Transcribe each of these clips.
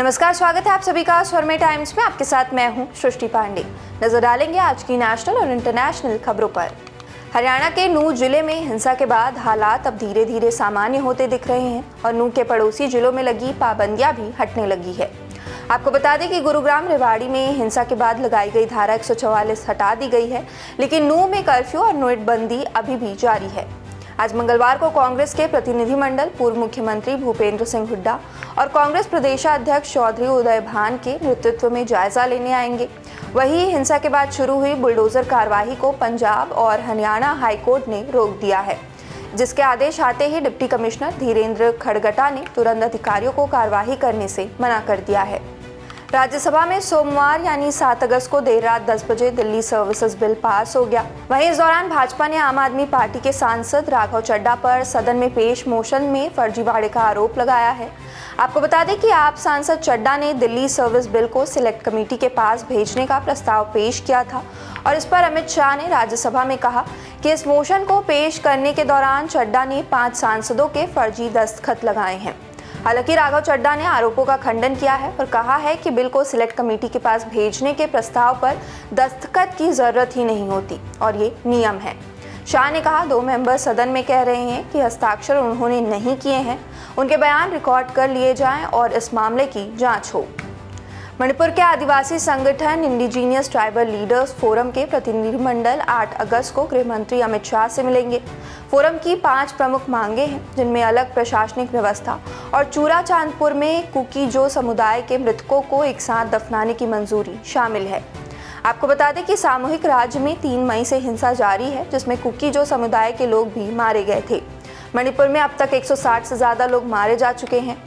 नमस्कार, स्वागत है आप सभी का स्वरमे टाइम्स में। आपके साथ मैं हूं सृष्टि पांडे। नजर डालेंगे आज की नेशनल और इंटरनेशनल खबरों पर। हरियाणा के नूंह जिले में हिंसा के बाद हालात अब धीरे धीरे सामान्य होते दिख रहे हैं और नूंह के पड़ोसी जिलों में लगी पाबंदियां भी हटने लगी है। आपको बता दें कि गुरुग्राम रेवाड़ी में हिंसा के बाद लगाई गई धारा 144 हटा दी गई है, लेकिन नूंह में कर्फ्यू और नोटबंदी अभी भी जारी है। आज मंगलवार को कांग्रेस के प्रतिनिधिमंडल पूर्व मुख्यमंत्री भूपेंद्र सिंह हुड्डा और कांग्रेस प्रदेशाध्यक्ष चौधरी उदय भान के नेतृत्व में जायजा लेने आएंगे। वहीं हिंसा के बाद शुरू हुई बुलडोजर कार्रवाई को पंजाब और हरियाणा हाईकोर्ट ने रोक दिया है, जिसके आदेश आते ही डिप्टी कमिश्नर धीरेन्द्र खड़गटा ने तुरंत अधिकारियों को कार्रवाई करने से मना कर दिया है। राज्यसभा में सोमवार यानी 7 अगस्त को देर रात 10 बजे दिल्ली सर्विसेज बिल पास हो गया। वहीं इस दौरान भाजपा ने आम आदमी पार्टी के सांसद राघव चड्ढा पर सदन में पेश मोशन में फर्जीवाड़े का आरोप लगाया है। आपको बता दें कि आप सांसद चड्ढा ने दिल्ली सर्विस बिल को सिलेक्ट कमेटी के पास भेजने का प्रस्ताव पेश किया था और इस पर अमित शाह ने राज्यसभा में कहा कि इस मोशन को पेश करने के दौरान चड्ढा ने 5 सांसदों के फर्जी दस्तखत लगाए हैं। हालांकि राघव चड्ढा ने आरोपों का खंडन किया है और कहा है कि बिल को सिलेक्ट कमेटी के पास भेजने के प्रस्ताव पर दस्तखत की जरूरत ही नहीं होती और ये नियम है। शाह ने कहा 2 मेंबर सदन में कह रहे हैं कि हस्ताक्षर उन्होंने नहीं किए हैं, उनके बयान रिकॉर्ड कर लिए जाएं और इस मामले की जांच हो। मणिपुर के आदिवासी संगठन इंडिजीनियस ट्राइबल लीडर्स फोरम के प्रतिनिधिमंडल 8 अगस्त को गृह मंत्री अमित शाह से मिलेंगे। फोरम की 5 प्रमुख मांगे हैं, जिनमें अलग प्रशासनिक व्यवस्था और चूरा चांदपुर में कुकी-जो समुदाय के मृतकों को एक साथ दफनाने की मंजूरी शामिल है। आपको बता दें कि सामूहिक राज्य में 3 मई से हिंसा जारी है, जिसमें कुकी-जो समुदाय के लोग भी मारे गए थे। मणिपुर में अब तक 160 से ज़्यादा लोग मारे जा चुके हैं।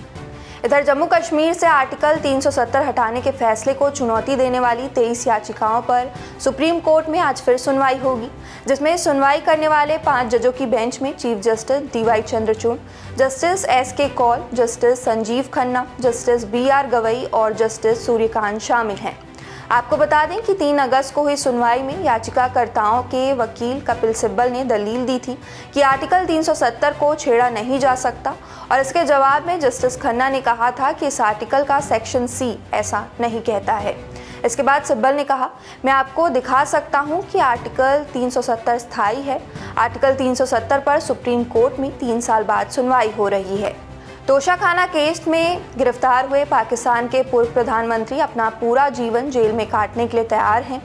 इधर जम्मू कश्मीर से आर्टिकल 370 हटाने के फैसले को चुनौती देने वाली 23 याचिकाओं पर सुप्रीम कोर्ट में आज फिर सुनवाई होगी, जिसमें सुनवाई करने वाले 5 जजों की बेंच में chief justice DY Chandrachud, justice SK Kaul, justice Sanjiv Khanna, justice BR Gavai और जस्टिस सूर्यकांत शामिल हैं। आपको बता दें कि 3 अगस्त को हुई सुनवाई में याचिकाकर्ताओं के वकील कपिल सिब्बल ने दलील दी थी कि आर्टिकल 370 को छेड़ा नहीं जा सकता और इसके जवाब में जस्टिस खन्ना ने कहा था कि इस आर्टिकल का सेक्शन C ऐसा नहीं कहता है। इसके बाद सिब्बल ने कहा, मैं आपको दिखा सकता हूं कि आर्टिकल 370 स्थायी है। आर्टिकल 370 पर सुप्रीम कोर्ट में 3 साल बाद सुनवाई हो रही है। तोशाखाना केस में गिरफ्तार हुए पाकिस्तान के पूर्व प्रधानमंत्री अपना पूरा जीवन जेल में काटने के लिए तैयार हैं।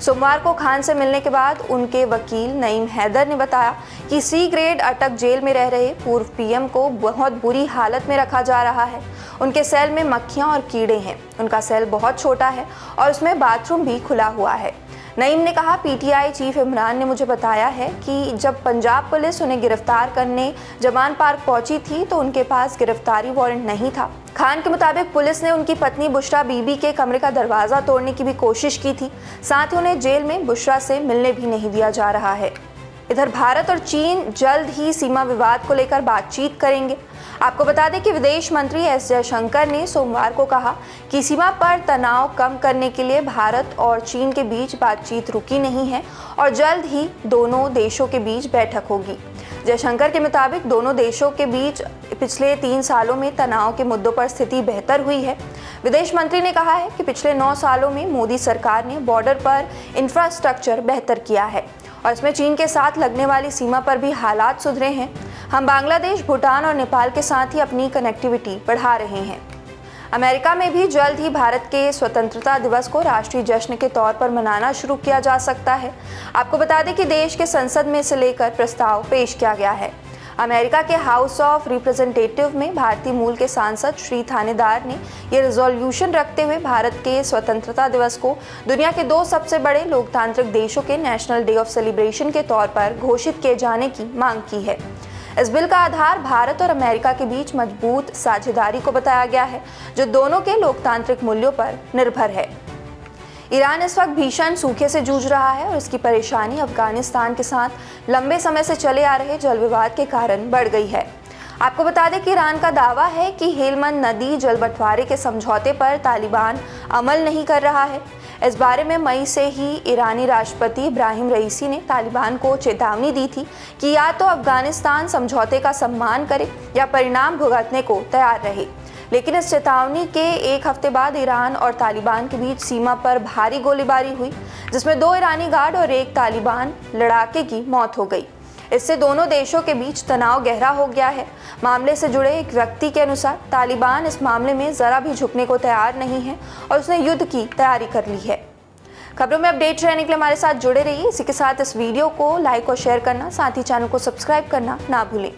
सोमवार को खान से मिलने के बाद उनके वकील नईम हैदर ने बताया कि C ग्रेड अटक जेल में रह रहे पूर्व PM को बहुत बुरी हालत में रखा जा रहा है। उनके सेल में मक्खियां और कीड़े हैं। उनका सेल बहुत छोटा है और उसमें बाथरूम भी खुला हुआ है। नईम ने कहा, PTI चीफ इमरान ने मुझे बताया है कि जब पंजाब पुलिस उन्हें गिरफ्तार करने जमान पार्क पहुंची थी तो उनके पास गिरफ्तारी वारंट नहीं था। खान के मुताबिक पुलिस ने उनकी पत्नी बुशरा बीबी के कमरे का दरवाज़ा तोड़ने की भी कोशिश की थी। साथ ही उन्हें जेल में बुशरा से मिलने भी नहीं दिया जा रहा है। इधर भारत और चीन जल्द ही सीमा विवाद को लेकर बातचीत करेंगे। आपको बता दें कि विदेश मंत्री S जयशंकर ने सोमवार को कहा कि सीमा पर तनाव कम करने के लिए भारत और चीन के बीच बातचीत रुकी नहीं है और जल्द ही दोनों देशों के बीच बैठक होगी। जयशंकर के मुताबिक दोनों देशों के बीच पिछले 3 सालों में तनाव के मुद्दों पर स्थिति बेहतर हुई है। विदेश मंत्री ने कहा है कि पिछले 9 सालों में मोदी सरकार ने बॉर्डर पर इंफ्रास्ट्रक्चर बेहतर किया है और इसमें चीन के साथ लगने वाली सीमा पर भी हालात सुधरे हैं। हम बांग्लादेश, भूटान और नेपाल के साथ ही अपनी कनेक्टिविटी बढ़ा रहे हैं। अमेरिका में भी जल्द ही भारत के स्वतंत्रता दिवस को राष्ट्रीय जश्न के तौर पर मनाना शुरू किया जा सकता है। आपको बता दें कि देश के संसद में से लेकर प्रस्ताव पेश किया गया है। अमेरिका के हाउस ऑफ रिप्रेजेंटेटिव में भारतीय मूल के सांसद श्री थानेदार ने ये रिजोल्यूशन रखते हुए भारत के स्वतंत्रता दिवस को दुनिया के 2 सबसे बड़े लोकतांत्रिक देशों के नेशनल डे ऑफ सेलिब्रेशन के तौर पर घोषित किए जाने की मांग की है। इस बिल का आधार भारत और अमेरिका के बीच मजबूत साझेदारी को बताया गया है, जो दोनों के लोकतांत्रिक मूल्यों पर निर्भर है। ईरान इस वक्त भीषण सूखे से जूझ रहा है और इसकी परेशानी अफगानिस्तान के साथ लंबे समय से चले आ रहे जल विवाद के कारण बढ़ गई है। आपको बता दें कि ईरान का दावा है कि हेलमंद नदी जल बंटवारे के समझौते पर तालिबान अमल नहीं कर रहा है। इस बारे में मई से ही ईरानी राष्ट्रपति इब्राहिम रईसी ने तालिबान को चेतावनी दी थी कि या तो अफगानिस्तान समझौते का सम्मान करे या परिणाम भुगतने को तैयार रहे। लेकिन इस चेतावनी के एक हफ्ते बाद ईरान और तालिबान के बीच सीमा पर भारी गोलीबारी हुई, जिसमें 2 ईरानी गार्ड और 1 तालिबान लड़ाके की मौत हो गई। इससे दोनों देशों के बीच तनाव गहरा हो गया है। मामले से जुड़े एक व्यक्ति के अनुसार तालिबान इस मामले में जरा भी झुकने को तैयार नहीं है और उसने युद्ध की तैयारी कर ली है। खबरों में अपडेट रहने के लिए हमारे साथ जुड़े रहिए। इसी के साथ इस वीडियो को लाइक और शेयर करना, साथ ही चैनल को सब्सक्राइब करना ना भूलें।